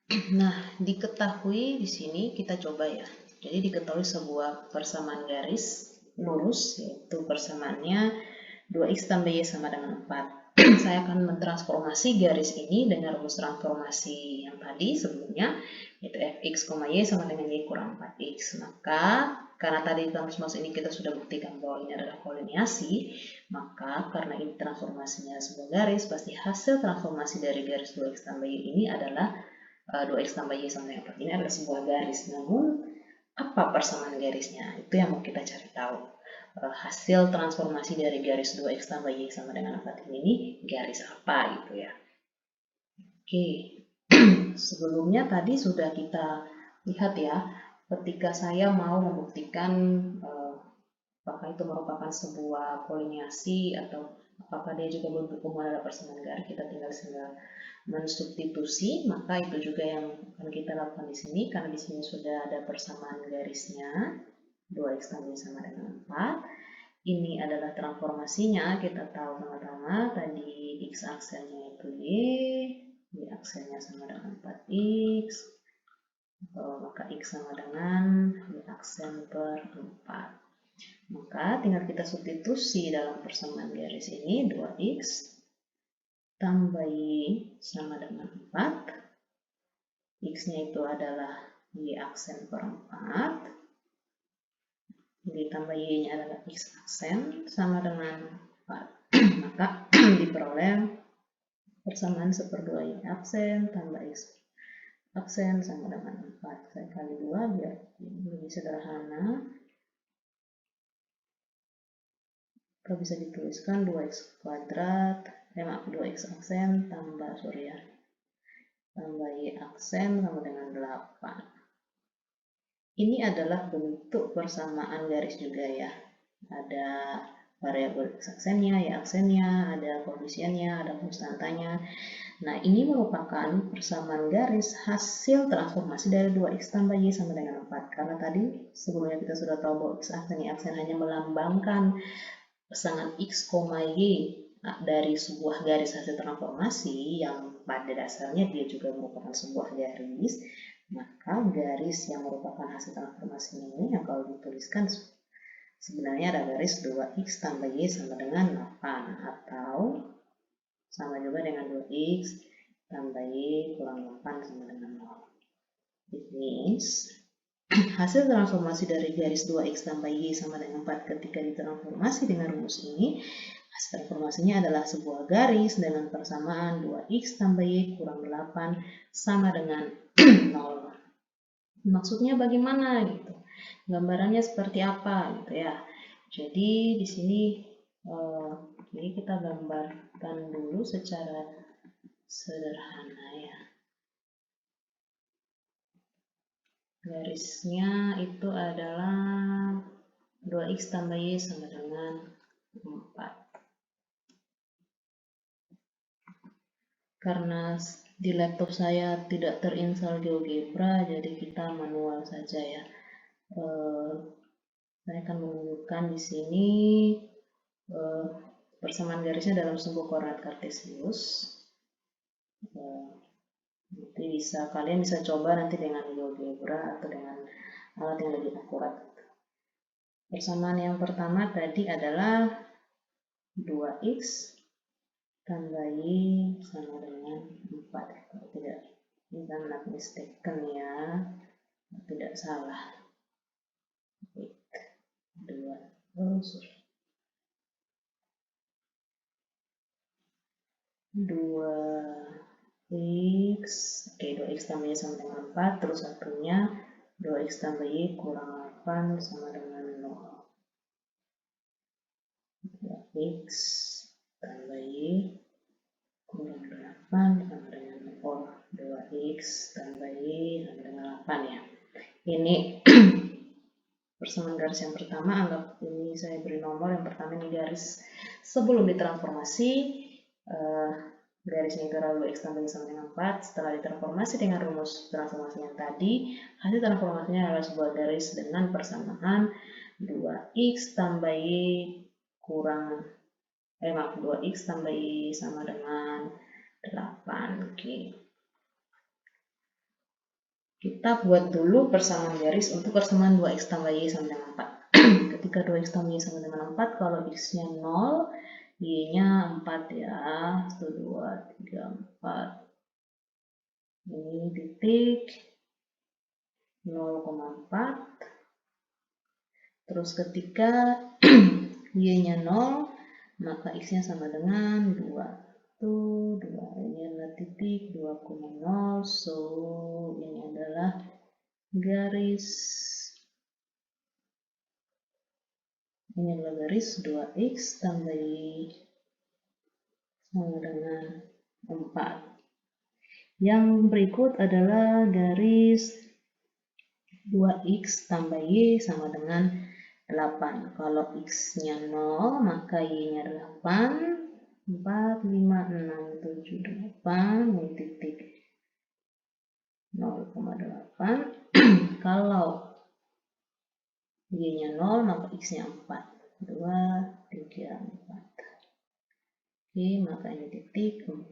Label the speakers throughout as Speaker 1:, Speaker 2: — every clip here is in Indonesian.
Speaker 1: Nah, diketahui di sini kita coba ya. Jadi diketahui sebuah persamaan garis lurus, yaitu persamaannya 2x tambah y sama dengan 4. Saya akan mentransformasi garis ini dengan rumus transformasi yang tadi sebelumnya, yaitu fx, y sama dengan y kurang 4x. Maka karena tadi rumus ini kita sudah buktikan bahwa ini adalah koliniasi, maka karena ini transformasinya sebuah garis, pasti hasil transformasi dari garis 2x tambah y ini adalah 2x tambah y sama dengan 4. Ini adalah sebuah garis. Namun, apa persamaan garisnya? Itu yang mau kita cari tahu. Hasil transformasi dari garis 2x tambah y sama dengan 4 ini garis apa gitu ya. Oke, sebelumnya tadi sudah kita lihat ya, ketika saya mau membuktikan apakah itu merupakan sebuah koliniasi atau apakah dia juga bentuk umum adalah persamaan garis, kita tinggal mensubstitusi, maka itu juga yang akan kita lakukan di sini karena di sini sudah ada persamaan garisnya 2x tambah sama dengan 4. Ini adalah transformasinya, kita tahu sama-sama tadi x aksennya itu y aksennya sama dengan 4x, maka x sama dengan y aksen per 4. Maka tinggal kita substitusi dalam persamaan garis ini 2x tambah y sama dengan 4. X-nya itu adalah y aksen per 4. Ditambah y-nya adalah x aksen sama dengan 4. Maka diperoleh persamaan seperdua y aksen tambah x aksen sama dengan 4. Saya kali 2 biar lebih sederhana. Kalau bisa dituliskan 2x kuadrat, 2x aksen tambah, tambah y aksen sama dengan 8. Ini adalah bentuk persamaan garis juga ya. Ada variabel x aksennya, y aksennya, ada koefisiennya, ada konstantanya. Nah, ini merupakan persamaan garis hasil transformasi dari 2x tambah y sama dengan 4. Karena tadi sebelumnya kita sudah tahu bahwa x aksen, y aksen hanya melambangkan pasangan x, y dari sebuah garis hasil transformasi yang pada dasarnya dia juga merupakan sebuah garis, maka garis yang merupakan hasil transformasi ini yang kalau dituliskan sebenarnya ada garis 2x tambah y sama dengan 8 atau sama juga dengan 2x tambah y kurang 8 sama dengan 0. It means hasil transformasi dari garis 2x tambah y sama dengan 4 ketika ditransformasi dengan rumus ini, hasil transformasinya adalah sebuah garis dengan persamaan 2x tambah y kurang 8 sama dengan 0. Maksudnya bagaimana gitu? Gambarannya seperti apa gitu ya. Jadi di sini jadi kita gambarkan dulu secara sederhana ya. Garisnya itu adalah 2x tambah y sama dengan 4. Karena di laptop saya tidak terinstall GeoGebra, jadi kita manual saja ya. Saya akan menunjukkan di sini persamaan garisnya dalam sebuah koordinat kartesius. Nanti kalian bisa coba nanti dengan GeoGebra atau dengan alat yang lebih akurat. Persamaan yang pertama tadi adalah 2x tambah y sama dengan 4. Kalau tidak, ini kan not mistaken ya, tidak salah. 2x, oke, 2x tambah y sama dengan 4, terus satunya 2x tambah y kurang 8 sama dengan 0. 2x tambah y kurang 8 sama dengan 2x tambah y sama dengan 8 ya. Ini persamaan garis yang pertama, anggap ini saya beri nomor. Yang pertama ini garis sebelum ditransformasi, garisnya itu adalah 2x tambah y sama dengan 4. Setelah ditransformasi dengan rumus transformasi yang tadi, hasil transformasinya adalah sebuah garis dengan persamaan 2x tambah y kurang 2x tambah y sama dengan 8. Oke. Kita buat dulu persamaan garis untuk persamaan 2x tambah y sama dengan 4. Ketika 2x tambah y sama dengan 4, kalau x-nya 0, y-nya 4 ya. 1, 2, 3, 4. Ini titik 0,4. Terus ketika y-nya 0, maka x-nya sama dengan 2. 2, ini adalah titik 2,0, so ini adalah garis, ini adalah garis 2x tambah y sama dengan 4. Yang berikut adalah garis 2x tambah y sama dengan 8. Kalau x-nya 0, maka y-nya adalah 8. 4, 5, 6, 7, 8, ini titik 0,8. Kalau y-nya 0, maka x-nya 4. 2, 3, 4. Oke, maka ini titik 4,0.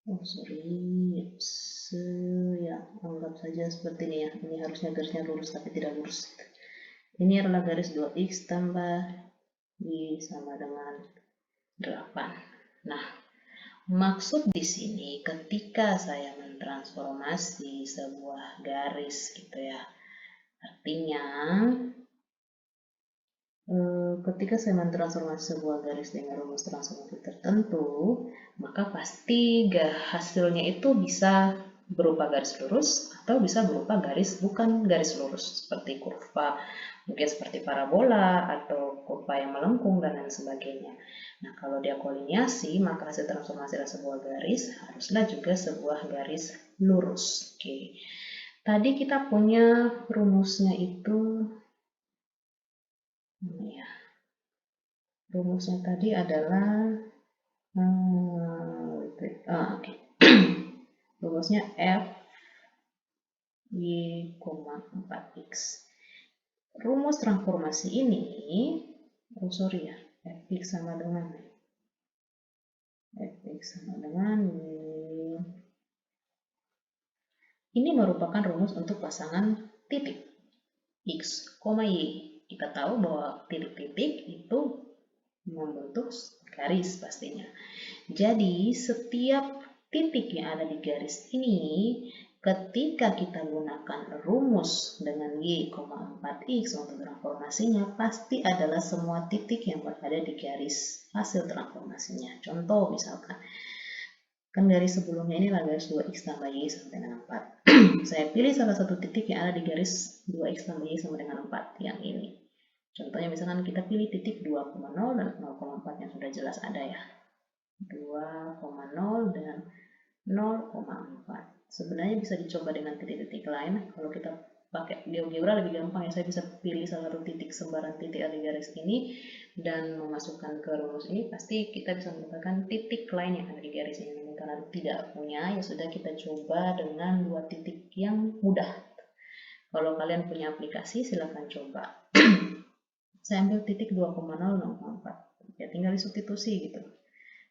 Speaker 1: Oh, sorry. Ya, anggap saja seperti ini ya. Ini harusnya garisnya lurus, tapi tidak lurus. Ini adalah garis 2x tambah y sama dengan 8. Nah, maksud di sini ketika saya mentransformasi sebuah garis gitu ya, artinya ketika saya mentransformasi sebuah garis dengan rumus transformasi tertentu, maka pasti hasilnya itu bisa berupa garis lurus atau bisa berupa garis bukan garis lurus, seperti kurva, mungkin seperti parabola atau kurva yang melengkung dan lain sebagainya. Nah, kalau dia koliniasi, maka hasil transformasi dari sebuah garis haruslah juga sebuah garis lurus. Oke. Tadi kita punya rumusnya itu, ya. Rumusnya tadi adalah oke. Rumusnya f y, 4x. Rumus transformasi ini, fx sama dengan y. Ini merupakan rumus untuk pasangan titik x, y. Kita tahu bahwa titik-titik itu membentuk garis pastinya. Jadi setiap titik yang ada di garis ini, ketika kita gunakan rumus dengan y, 4x untuk transformasinya, pasti adalah semua titik yang berada di garis hasil transformasinya. Contoh misalkan, kan garis sebelumnya ini adalah garis 2x tambah y sama dengan 4. Saya pilih salah satu titik yang ada di garis 2x tambah y sama dengan 4, yang ini. Contohnya misalkan kita pilih titik 2,0 dan 0,4 yang sudah jelas ada ya. 2,0 dan 0,4. Sebenarnya bisa dicoba dengan titik-titik lain. Kalau kita pakai GeoGebra lebih gampang ya. Saya bisa pilih salah satu titik, sembarang titik ada di garis ini dan memasukkan ke rumus ini. Pasti kita bisa mendapatkan titik lain yang ada di garis ini. Karena tidak punya, ya sudah kita coba dengan dua titik yang mudah. Kalau kalian punya aplikasi, silahkan coba. Saya ambil titik 2,0, 0,4. Ya tinggal disubstitusi gitu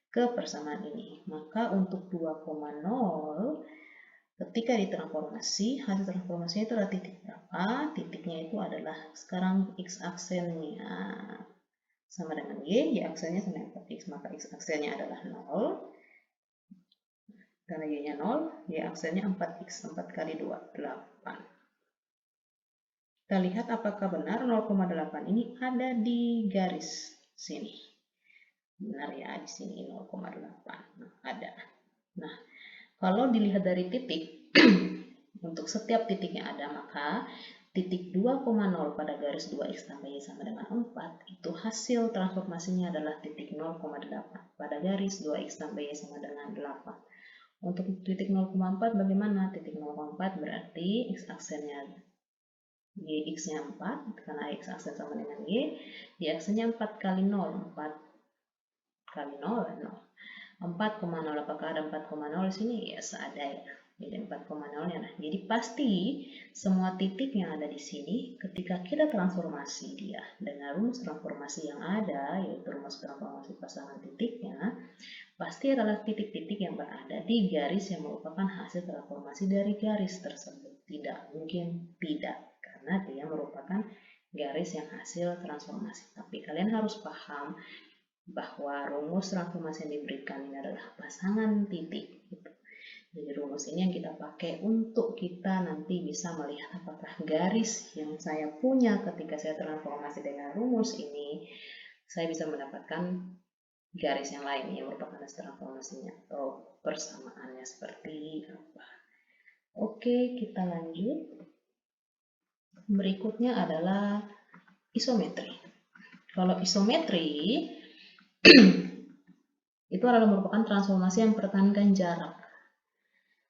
Speaker 1: ke persamaan ini. Maka untuk 2,0 ketika ditransformasi, hasil transformasinya itu adalah titik berapa? Titiknya itu adalah sekarang x aksennya sama dengan y aksennya sama dengan 4x, maka x aksennya adalah 0. Karena y-nya 0, y aksennya 4x, 4 kali 2, 8. Kita lihat apakah benar 0,8 ini ada di garis sini. Benar ya, di sini 0,8. Nah, ada. Nah, kalau dilihat dari titik, untuk setiap titik yang ada, maka titik 2,0 pada garis 2x tambah y sama dengan 4, itu hasil transformasinya adalah titik 0,8 pada garis 2x tambah y sama dengan 8. Untuk titik 0,4 bagaimana? Titik 0,4 berarti x aksennya y, x-nya 4, karena x aksen sama dengan y aksennya 4 kali 0, 4 kali 0, 0. 4,0, apakah ada 4,0 di sini? Ya, ada ya. Jadi 4,0-nya. Nah, jadi pasti semua titik yang ada di sini ketika kita transformasi dia dengan rumus transformasi yang ada, yaitu rumus transformasi pasangan titiknya, pasti adalah titik-titik yang berada di garis yang merupakan hasil transformasi dari garis tersebut. Tidak mungkin tidak, karena dia merupakan garis yang hasil transformasi. Tapi kalian harus paham bahwa rumus transformasi yang diberikan ini adalah pasangan titik. Jadi rumus ini yang kita pakai untuk kita nanti bisa melihat apakah garis yang saya punya ketika saya transformasi dengan rumus ini, saya bisa mendapatkan garis yang lain yang merupakan hasil transformasinya atau persamaannya seperti apa. Oke, kita lanjut. Berikutnya adalah isometri. Kalau isometri itu adalah merupakan transformasi yang mempertahankan jarak.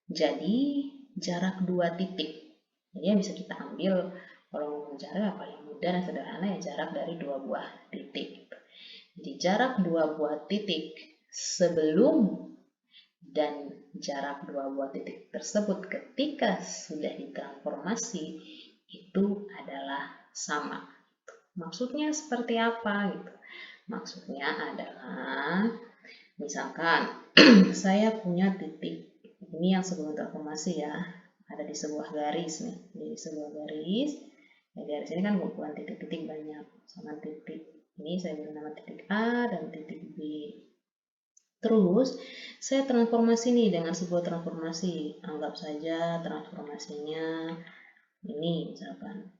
Speaker 1: Jadi jarak dua titik. Jadi yang bisa kita ambil kalau ngomong jarak apa yang mudah dan sederhana ya jarak dari dua buah titik. Jadi jarak dua buah titik sebelum dan jarak dua buah titik tersebut ketika sudah ditransformasi itu adalah sama. Maksudnya seperti apa gitu? Maksudnya adalah misalkan saya punya titik ini yang sebelum transformasi ya, ada di sebuah garis nih, di sebuah garis. Nah, garis ini kan bukan titik-titik banyak, sama titik ini saya beri nama titik A dan titik B. Terus saya transformasi nih dengan sebuah transformasi, anggap saja transformasinya ini misalkan,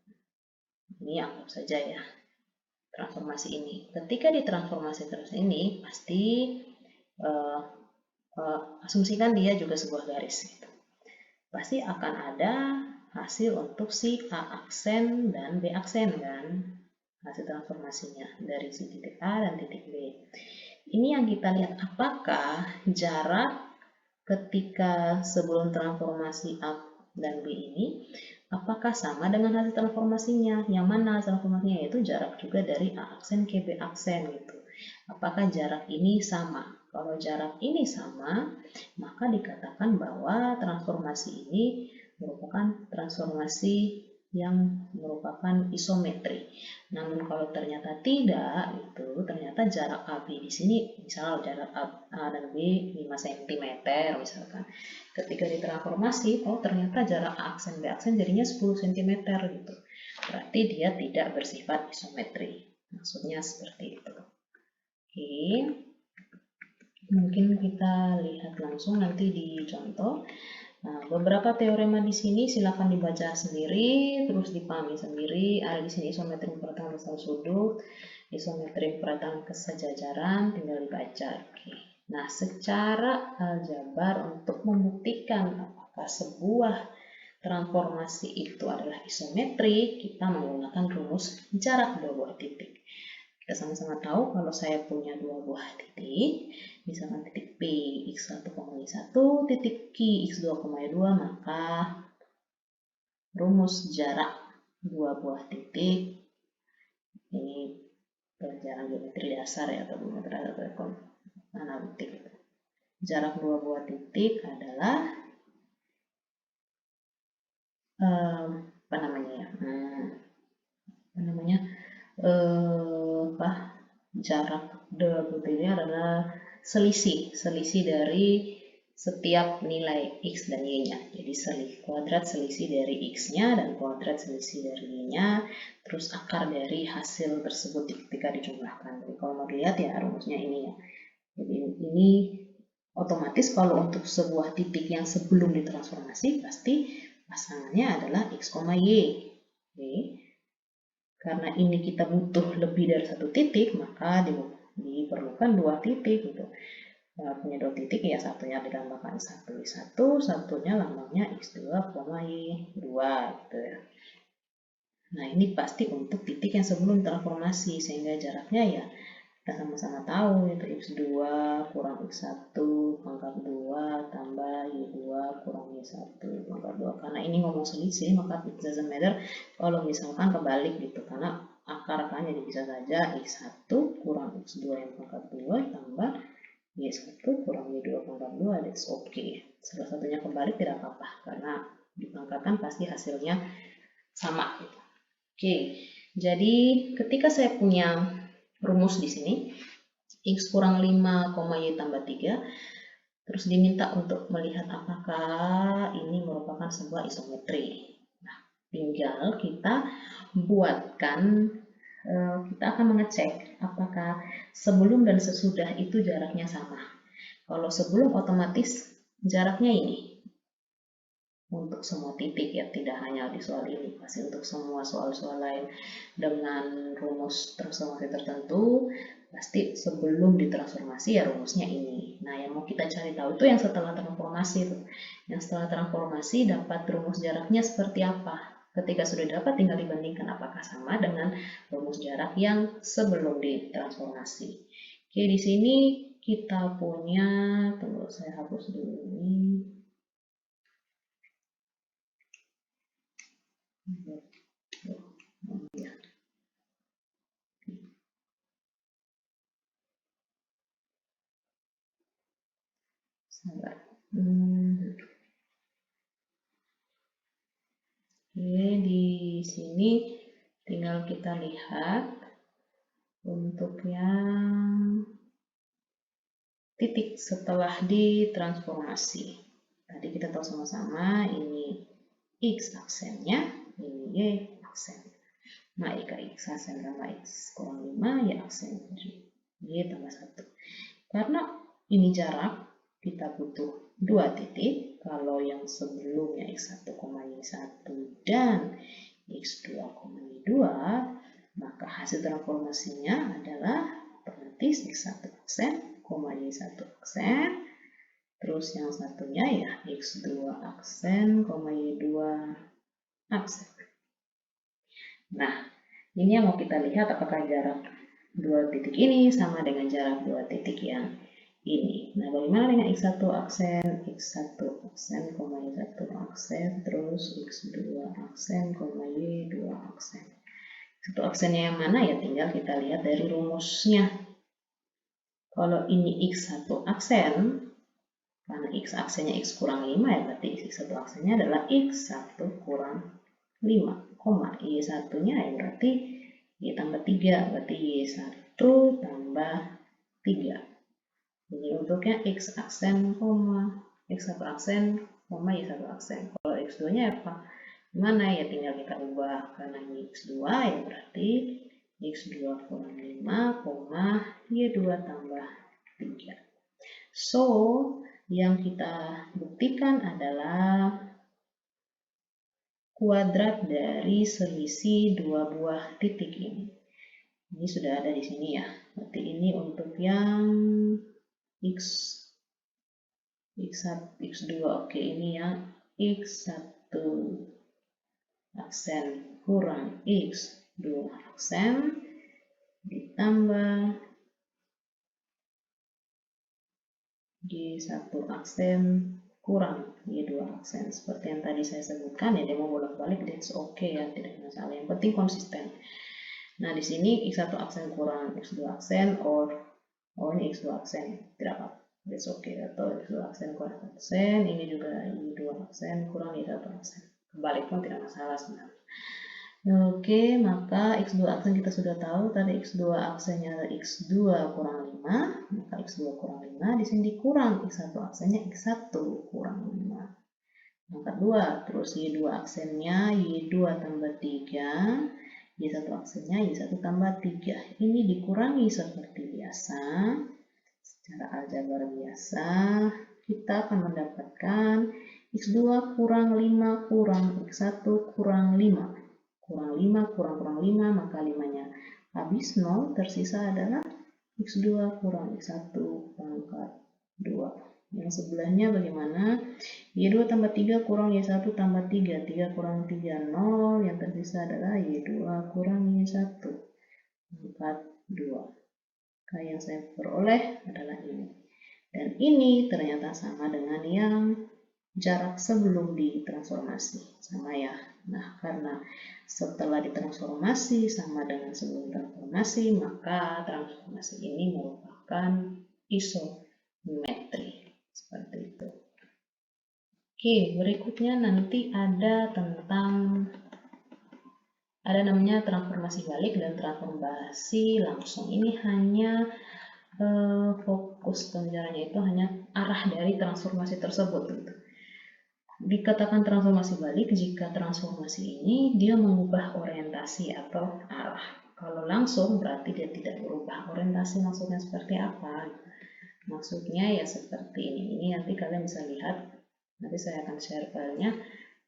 Speaker 1: ini anggap saja ya transformasi ini. Ketika ditransformasi terus ini pasti asumsikan dia juga sebuah garis gitu. Pasti akan ada hasil untuk si A aksen dan B aksen kan, hasil transformasinya dari si titik A dan titik B. Ini yang kita lihat apakah jarak ketika sebelum transformasi A dan B ini apakah sama dengan hasil transformasinya. Yang mana transformasinya yaitu jarak juga dari A aksen ke B aksen gitu. Apakah jarak ini sama? Kalau jarak ini sama, maka dikatakan bahwa transformasi ini merupakan transformasi yang merupakan isometri. Namun kalau ternyata tidak, itu ternyata jarak AB di sini, misal jarak A dan B 5 cm misalkan. Ketika ditransformasi, oh ternyata jarak A aksen B aksen jadinya 10 cm gitu. Berarti dia tidak bersifat isometri. Maksudnya seperti itu. Oke, mungkin kita lihat langsung nanti di contoh. Nah, beberapa teorema di sini silakan dibaca sendiri, terus dipahami sendiri. Ada di sini isometri peratakan besar sudut, isometri peratakan kesejajaran, tinggal dibaca. Oke. Nah, secara aljabar untuk membuktikan apakah sebuah transformasi itu adalah isometri, kita menggunakan rumus jarak dua buah titik. Kita sama-sama tahu kalau saya punya dua buah titik, misalkan titik P x1,1, titik Q x2,2, maka rumus jarak dua buah titik ini pelajaran geometri dasar ya atau geometri dasar atau analitik. Jarak dua buah titik adalah jarak dua buah titik adalah selisih dari setiap nilai x dan y-nya. Jadi kuadrat selisih dari x-nya dan kuadrat selisih dari y-nya, terus akar dari hasil tersebut ketika dijumlahkan. Jadi kalau mau dilihat ya rumusnya ini ya. Jadi ini otomatis kalau untuk sebuah titik yang sebelum ditransformasi pasti pasangannya adalah x, y. Oke. Karena ini kita butuh lebih dari satu titik, maka diperlukan dua titik gitu. Punya dua titik ya, satunya dilambangkan 1, satunya lambangnya x2, y2 gitu ya. Nah ini pasti untuk titik yang sebelum transformasi, sehingga jaraknya ya kita sama-sama tahu yaitu x2 kurang x1 pangkat 2 tambah y2 kurang y1 pangkat 2. Karena ini ngomong selisih maka it doesn't matter kalau misalkan kebalik gitu, karena akar kan jadi bisa saja x1 kurang x2 yang pangkat 2 tambah y1 kurang y2 pangkat 2, that's okay. Salah satunya kebalik tidak apa-apa karena dipangkatkan pasti hasilnya sama gitu. Oke, jadi ketika saya punya rumus di sini, X kurang 5, Y tambah 3. Terus diminta untuk melihat apakah ini merupakan sebuah isometri. Nah, tinggal kita buatkan, kita akan mengecek apakah sebelum dan sesudah itu jaraknya sama. Kalau sebelum otomatis jaraknya ini. Untuk semua titik ya, tidak hanya di soal ini, pasti untuk semua soal-soal lain dengan rumus transformasi tertentu, pasti sebelum ditransformasi ya rumusnya ini. Nah, yang mau kita cari tahu itu yang setelah transformasi tuh. Yang setelah transformasi dapat rumus jaraknya seperti apa. Ketika sudah dapat tinggal dibandingkan apakah sama dengan rumus jarak yang sebelum ditransformasi. Oke, di sini kita punya, tunggu saya hapus dulu ini. Sabar. Oke, di sini tinggal kita lihat untuk yang titik setelah ditransformasi. Tadi kita tahu sama-sama ini X aksennya, ini Y aksen. Nah, X aksen tambah X kurang 5, Y aksen Y tambah 1. Karena ini jarak, kita butuh 2 titik. Kalau yang sebelumnya X1, Y1 dan X2, Y2, maka hasil transformasinya adalah otomatis X1 aksen, Y1 aksen, terus yang satunya ya X2 aksen, Y2 aksen. Nah, ini yang mau kita lihat apakah jarak 2 titik ini sama dengan jarak 2 titik yang ini. Nah, bagaimana dengan X1 aksen, X1 aksen, Y1 aksen, terus X2 aksen, Y2 aksen. Satu aksennya yang mana ya tinggal kita lihat dari rumusnya. Kalau ini X1 aksen, karena X aksennya X kurang 5 ya berarti X1 aksennya adalah X1 kurang 5, Y1-nya ya berarti Y tambah 3, berarti Y1 tambah 3. Jadi untuknya X aksen, X1 aksen, Y1 aksen. Kalau X2-nya apa? Gimana ya tinggal kita ubah, karena ini X2 ya berarti X2 kurang 5, Y2 tambah 3. So, yang kita buktikan adalah kuadrat dari selisih 2 buah titik ini. Ini sudah ada di sini ya. Berarti ini untuk yang X1, X2. Oke, ini yang X1 aksen kurang X2 aksen ditambah Y1 aksen kurang Y2 aksen. Seperti yang tadi saya sebutkan ya, dia mau bolak-balik, that's okay ya, tidak masalah. Yang penting konsisten. Nah, di sini X1 aksen kurang X2 aksen, or ini X2 aksen, tidak apa-apa. That's okay, atau X2 aksen kurang aksen, ini juga Y2 aksen kurang Y1 aksen. Kebalik pun tidak masalah sebenarnya. Oke, maka X2 aksen kita sudah tahu, tadi X2 aksennya X2 kurang 5, maka X2 kurang 5, di sini dikurang X1 aksennya X1 kurang 5. Maka 2, terus Y2 aksennya Y2 tambah 3, Y1 aksennya Y1 tambah 3. Ini dikurangi seperti biasa. Secara aljabar biasa, kita akan mendapatkan X2 kurang 5 kurang X1 kurang 5. Kurang 5, kurang 5, maka 5-nya habis 0, tersisa adalah X2 kurang X1 pangkat 2. Yang sebelahnya bagaimana? Y2 tambah 3 kurang Y1 tambah 3, 3 kurang 3, 0, yang tersisa adalah Y2 kurang Y1 pangkat 2. Maka yang saya peroleh adalah ini. Dan ini ternyata sama dengan yang jarak sebelum ditransformasi. Sama ya. Nah, karena setelah ditransformasi sama dengan sebelum transformasi, maka transformasi ini merupakan isometri. Seperti itu. Oke, berikutnya nanti ada namanya transformasi balik dan transformasi langsung. Ini hanya fokus pembicaranya itu hanya arah dari transformasi tersebut gitu. Dikatakan transformasi balik jika transformasi ini dia mengubah orientasi atau arah. Kalau langsung berarti dia tidak berubah orientasi. Maksudnya seperti apa? Maksudnya ya seperti ini. Ini nanti kalian bisa lihat. Nanti saya akan share filenya.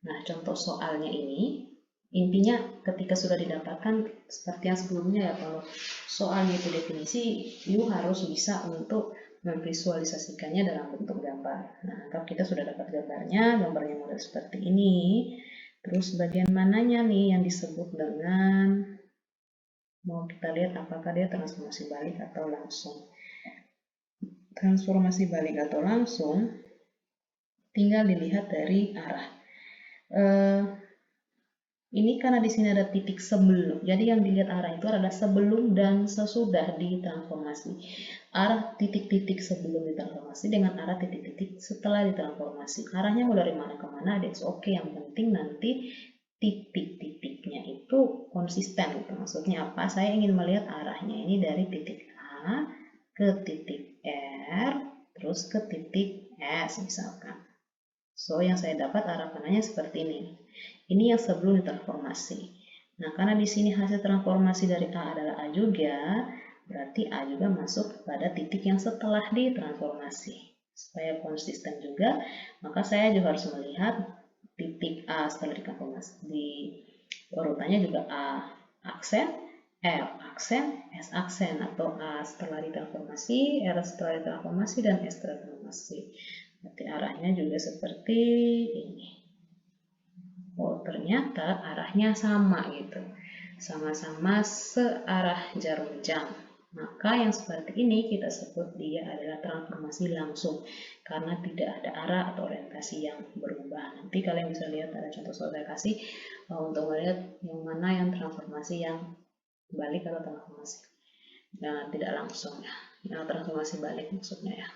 Speaker 1: Nah, contoh soalnya ini intinya ketika sudah didapatkan seperti yang sebelumnya ya, kalau soalnya itu definisi, you harus bisa untuk memvisualisasikannya dalam bentuk gambar. Nah, anggap kita sudah dapat gambarnya model seperti ini. Terus bagian mananya nih yang disebut dengan, mau kita lihat apakah dia transformasi balik atau langsung. Transformasi balik atau langsung tinggal dilihat dari arah. Ini karena di sini ada titik sebelum, jadi yang dilihat arah itu adalah sebelum dan sesudah ditransformasi. Arah titik-titik sebelum ditransformasi dengan arah titik-titik setelah ditransformasi. Arahnya mau dari mana ke mana, that's okay. Yang penting nanti titik-titiknya itu konsisten gitu. Maksudnya apa? Saya ingin melihat arahnya ini dari titik A ke titik R, terus ke titik S misalkan. So, yang saya dapat arah panahnya seperti ini. Ini yang sebelum ditransformasi. Nah, karena di sini hasil transformasi dari A adalah A juga, berarti A juga masuk pada titik yang setelah ditransformasi. Supaya konsisten juga, maka saya juga harus melihat titik A setelah ditransformasi. Di urutannya juga A aksen, R aksen, S aksen, atau A setelah ditransformasi, R setelah ditransformasi, dan S setelah ditransformasi. Berarti arahnya juga seperti ini. Oh, ternyata arahnya sama gitu. Sama-sama searah jarum jam. Maka yang seperti ini kita sebut dia adalah transformasi langsung. Karena tidak ada arah atau orientasi yang berubah. Nanti kalian bisa lihat ada contoh soal saya kasih untuk melihat yang mana yang transformasi yang balik atau transformasi tidak langsung ya. Yang transformasi balik maksudnya ya.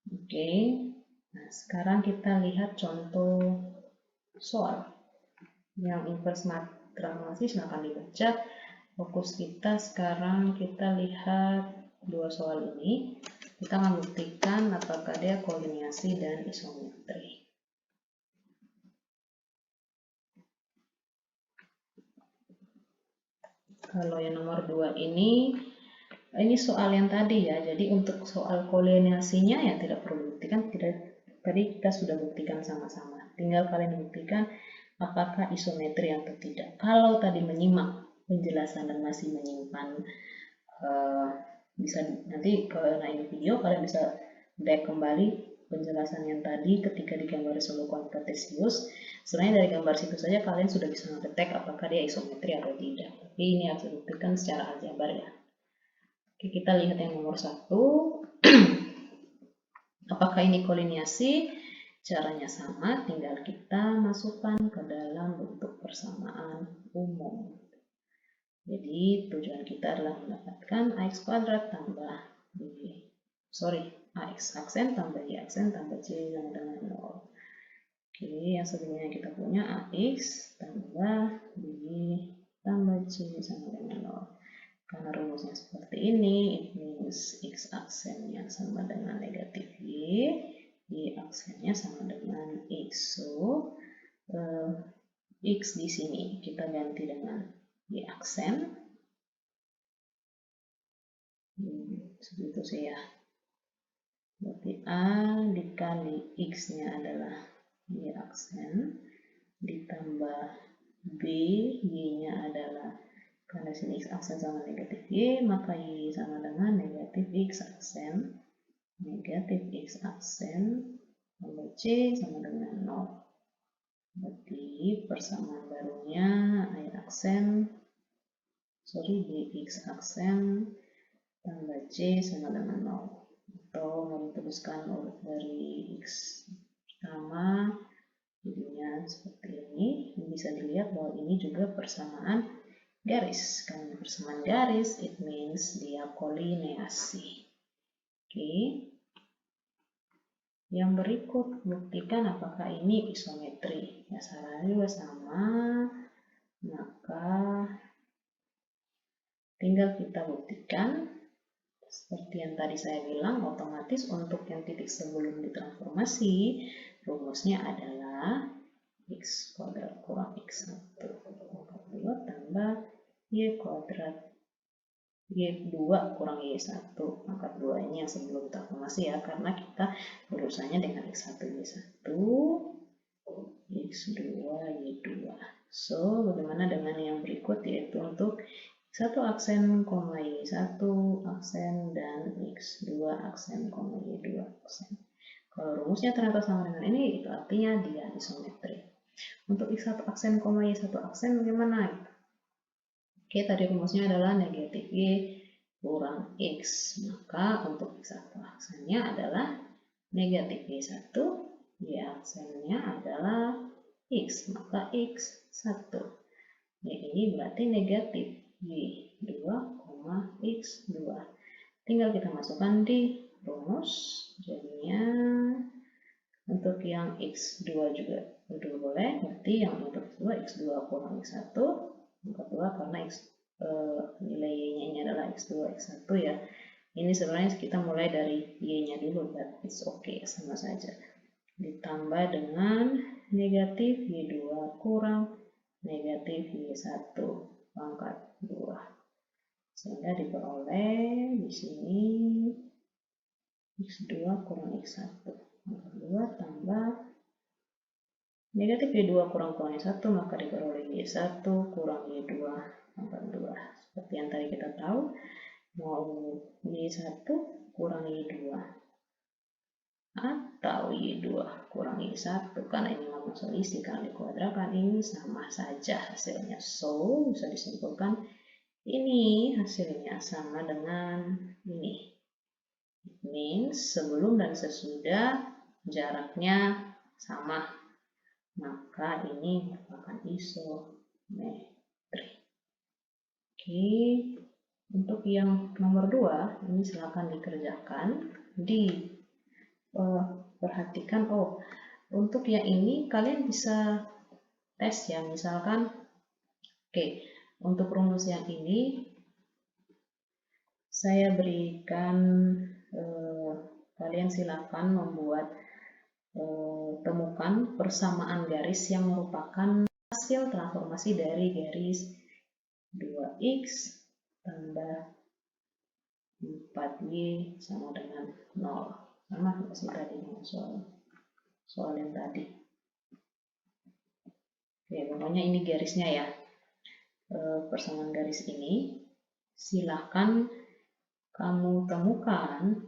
Speaker 1: Oke. Nah, sekarang kita lihat contoh soal yang inverse transformasi. Silahkan dibaca. Fokus kita sekarang kita lihat dua soal ini. Kita akan buktikan apakah dia koliniasi dan isometri. Kalau yang nomor 2 ini soal yang tadi ya. Jadi untuk soal koliniasinya ya tidak perlu buktikan. Tadi kita sudah buktikan sama-sama. Tinggal kalian buktikan apakah isometri atau tidak. Kalau tadi menyimak penjelasan dan masih menyimpan, bisa nanti kalau naik video kalian bisa back kembali penjelasan yang tadi ketika digambar solukan kartesius. Sebenarnya dari gambar situ saja kalian sudah bisa mendetek apakah dia isometri atau tidak. Tapi ini harus dibuktikan secara aljabar ya. Oke, kita lihat yang nomor 1. Apakah ini koliniasi? Caranya sama, tinggal kita masukkan ke dalam bentuk persamaan umum. Jadi tujuan kita adalah mendapatkan ax kuadrat tambah ax aksen tambah y aksen tambah c sama dengan 0. Oke, yang sebelumnya kita punya ax tambah y tambah c sama dengan 0. Karena rumusnya seperti ini, it means x aksennya sama dengan negatif y aksennya sama dengan x. So, x di sini kita ganti dengan y aksen. Seperti itu sih ya. Berarti a dikali x-nya adalah y aksen ditambah b, y-nya adalah, karena sini x aksen sama negatif y, maka y sama dengan negatif x aksen. Negatif x aksen tambah c sama dengan 0. Berarti persamaan barunya dx aksen tambah c sama dengan 0. Atau mau dituliskan urut dari x pertama, jadinya seperti ini. Bisa dilihat bahwa ini juga persamaan garis. Karena persamaan garis, it means dia kolineasi. Oke. Yang berikut, buktikan apakah ini isometri. Ya, sarannya juga sama. Maka tinggal kita buktikan Seperti yang tadi saya bilang, otomatis untuk yang titik sebelum ditransformasi, rumusnya adalah x kuadrat kurang x1 pangkat 2 tambah y kuadrat y2 kurang y1 pangkat 2. Ini yang sebelum transformasi ya, karena kita berurusannya dengan x1 y1 x2 y2. So, bagaimana dengan yang berikut, yaitu untuk x1 aksen, y1 aksen, dan x2 aksen, y2 aksen. Kalau rumusnya ternyata sama dengan ini, itu artinya dia isometri. Untuk x1 aksen, y1 aksen bagaimana? Oke, tadi rumusnya adalah negatif y kurang x. Maka untuk x1 aksennya adalah negatif y1, y aksennya adalah x, maka x1. Ya, ini berarti negatif y2, x2. Tinggal kita masukkan di rumus, jadinya untuk yang x2 juga boleh, berarti yang untuk x2 kurang x1 pangkat 2 karena nilai y-nya ini adalah x2, x1 ya. Ini sebenarnya kita mulai dari y-nya dulu, but it's okay, sama saja. Ditambah dengan negatif y2 kurang negatif y1 pangkat 2. Sehingga diperoleh di sini x2 kurang x1 pangkat 2 tambah negatif y2 kurang y1, maka diperoleh y1 kurang y2 pangkat 2. Seperti yang tadi kita tahu, mau y1 kurang y2 atau y2 kurang y1, karena ini memang selisih, kalau dikuadrakan ini sama saja hasilnya. So, bisa disimpulkan ini hasilnya sama dengan ini. It means sebelum dan sesudah jaraknya sama, maka ini merupakan isometri. Oke, untuk yang nomor 2, ini silakan dikerjakan. Perhatikan, untuk yang ini kalian bisa tes ya, misalkan, untuk rumus yang ini saya berikan, kalian silakan membuat, temukan persamaan garis yang merupakan hasil transformasi dari garis 2x tambah 4y sama dengan 0. Sama seperti tadi dengan soal yang tadi. Oke, pokoknya ini garisnya ya. Persamaan garis ini silahkan kamu temukan,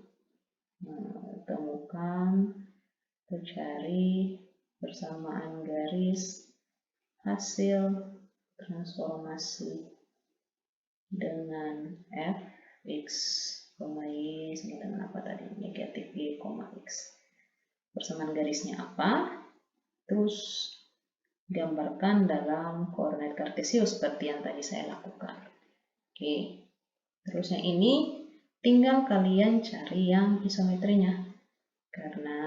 Speaker 1: cari persamaan garis hasil transformasi dengan f(x, y) sama dengan apa tadi? Negatif y, x. Persamaan garisnya apa? Terus gambarkan dalam koordinat kartesius seperti yang tadi saya lakukan. Oke. Terus yang ini tinggal kalian cari yang isometrinya. Karena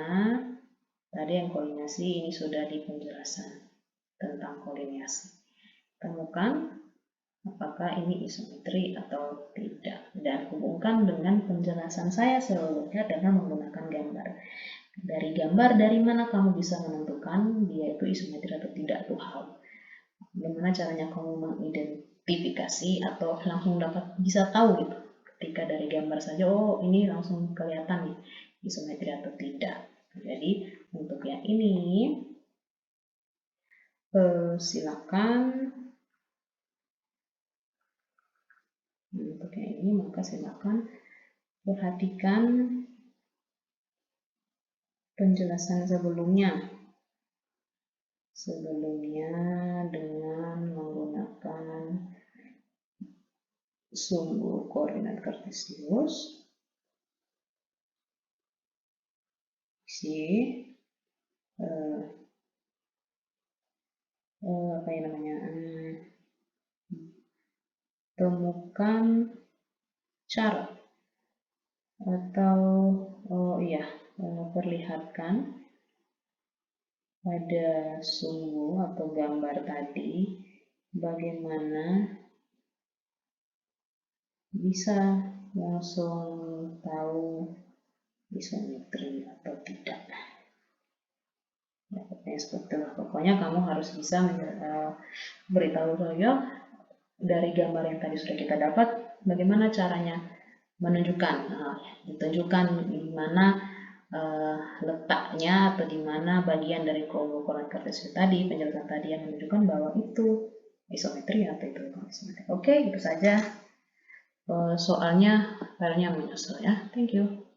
Speaker 1: tadi yang koordinasi ini sudah di penjelasan tentang koordinasi. Temukan apakah ini isometri atau tidak, dan hubungkan dengan penjelasan saya sebelumnya dengan menggunakan gambar. Dari gambar, dari mana kamu bisa menentukan dia itu isometri atau tidak, itu hal. Bagaimana caranya kamu mengidentifikasi atau langsung bisa tahu gitu. Ketika dari gambar saja, ini langsung kelihatan nih isometri atau tidak. Jadi untuk yang ini silakan. Untuk yang ini maka silakan perhatikan penjelasan sebelumnya dengan menggunakan sumbu koordinat kartesius. Temukan cara atau perlihatkan pada sumbu atau gambar tadi bagaimana bisa langsung tahu isometri atau tidak. Ya, pokoknya seperti itu. Pokoknya kamu harus bisa beritahu saya dari gambar yang tadi sudah kita dapat, bagaimana caranya menunjukkan, ditunjukkan di mana letaknya atau di mana bagian dari koordinat kartesius tadi, penjelasan tadi yang menunjukkan bahwa itu isometri atau itu bukan isometri. Oke, itu saja soalnya filenya menyusul ya. Thank you.